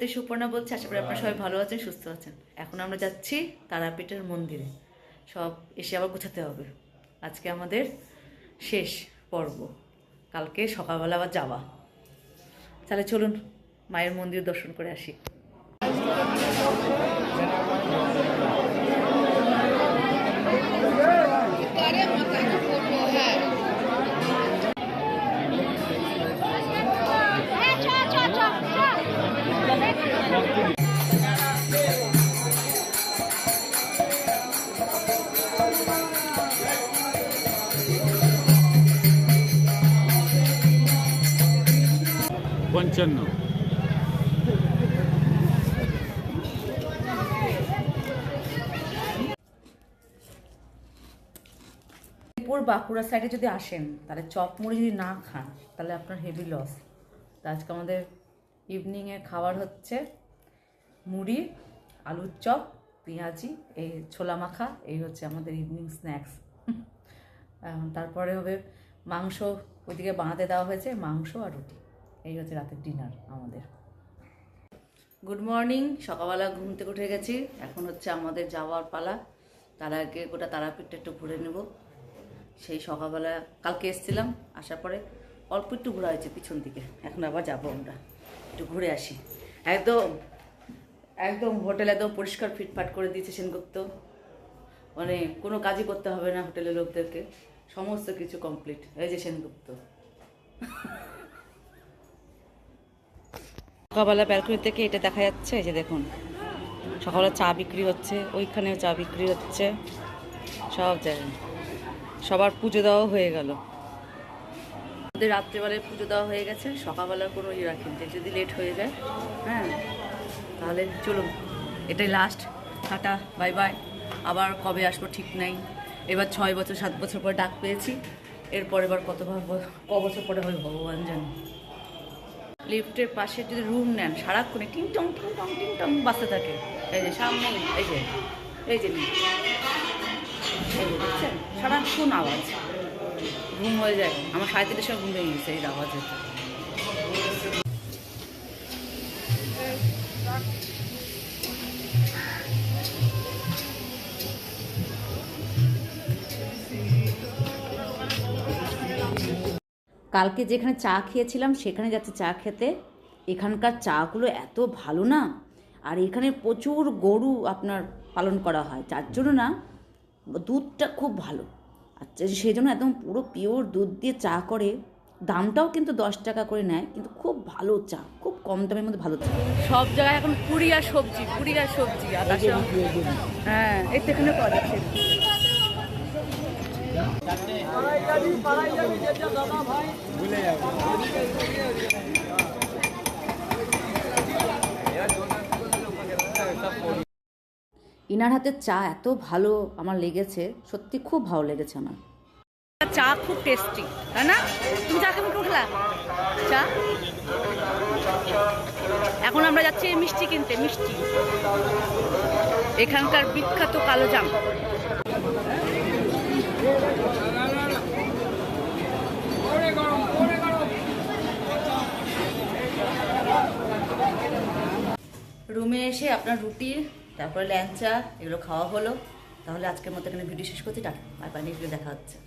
থেকে সুপর্ণা বলছি। আশা করি আপনারা সবাই ভালো আছেন, সুস্থ আছেন। এখন আমরা যাচ্ছি তারাপীঠের মন্দিরে। সব এসে আবার গোছাতে হবে। আজকে আমাদের শেষ পর্ব, কালকে সকালবেলা আবার যাওয়া। তাহলে চলুন মায়ের মন্দির দর্শন করে আসি। পঞ্চান্ন বাঁকুড়া সাইডে যদি আসেন তাহলে চপ মুড়ি যদি না খান তাহলে আপনার হেভি লস। তো আজকে আমাদের ইভিনিংয়ে খাবার হচ্ছে মুড়ি, আলুর চপ, পেঁয়াজি, এই ছোলা মাখা, এই হচ্ছে আমাদের ইভিনিং স্ন্যাক্স। তারপরে হবে মাংস, ওইদিকে বানাতে দেওয়া হয়েছে মাংস আর রুটি। এই হচ্ছে রাতের ডিনার আমাদের। গুড মর্নিং, সকালবেলা ঘুম থেকে উঠে গেছি। এখন হচ্ছে আমাদের যাওয়ার পালা। তার আগে গোটা তারাপীঠটা একটু ঘুরে নেব। সেই সকালবেলা কালকে এসেছিলাম, আসার পরে অল্প একটু ঘোরা হয়েছে পিছন দিকে। এখন আবার যাবো, আমরা একটু ঘুরে আসি। একদম একদম হোটেল একদম পরিষ্কার ফিটফাট করে দিয়েছে সেনগুপ্ত। মানে কোনো কাজই করতে হবে না হোটেলের লোকদেরকে, সমস্ত কিছু কমপ্লিট। এই যে সেনগুপ্ত। সকালবেলা ব্যালকনি থেকে এটা দেখা যাচ্ছে। এই যে দেখুন, সকালবেলা চা বিক্রি হচ্ছে, ওইখানেও চা বিক্রি হচ্ছে, সব জায়গায়। সবার পুজো দেওয়া হয়ে গেল। আমাদের রাত্রেবেলায় পুজো দেওয়া হয়ে গেছে। সকালবেলার কোনো ইয়ে রাখেন যে যদি লেট হয়ে যায়। হ্যাঁ, তাহলে চলুন, এটাই লাস্ট। Tata, bye bye. আবার কবে আসবো ঠিক নাই। এবার 6 বছর 7 বছর পরে ডাক পেয়েছি। এরপর এবার ক বছর পরে হবে ভগবান জানে। লিফটের পাশে যদি রুম নেন, সারাক্ষণে টিং টং টিং টং টিং টং বাজতে থাকে। এই যে সামনে, এই যে দেখছেন, সারাক্ষণ আওয়াজ। ঘুম হয়ে যায় আমার। 3:30 সময় ঘুম হয়ে গেছে এই আওয়াজে। কালকে যেখানে চা খেয়েছিলাম সেখানে যাচ্ছে চা খেতে। এখানকার চাগুলো এত ভালো না। আর এখানে প্রচুর গরু আপনার পালন করা হয়, যার জন্য না দুধটা খুব ভালো। আচ্ছা, সেই জন্য একদম পুরো পিওর দুধ দিয়ে চা করে। দামটাও কিন্তু 10 টাকা করে নেয়, কিন্তু খুব ভালো চা, খুব কম দামের মধ্যে ভালো চা। সব জায়গায় এখন পুরি আর সবজি, আর হ্যাঁ, এই তো এখানে পাওয়া যাচ্ছে। ইনার হাতের চা এত ভালো আমার লেগেছে, সত্যি খুব ভালো লেগেছে আমার। চা খুব টেস্টি, তাই না? তুমি চা কেমন খেলা? চা এখন আমরা যাচ্ছি মিষ্টি কিনতে। মিষ্টি এখানকার বিখ্যাত কালো জাম। রুমে এসে আপনার রুটি, তারপরে ল্যাংচা, এগুলো খাওয়া হলো। তাহলে আজকের মতো এখানে ভিডিও শেষ করছি। Tata, bye bye. Next video দেখা হচ্ছে।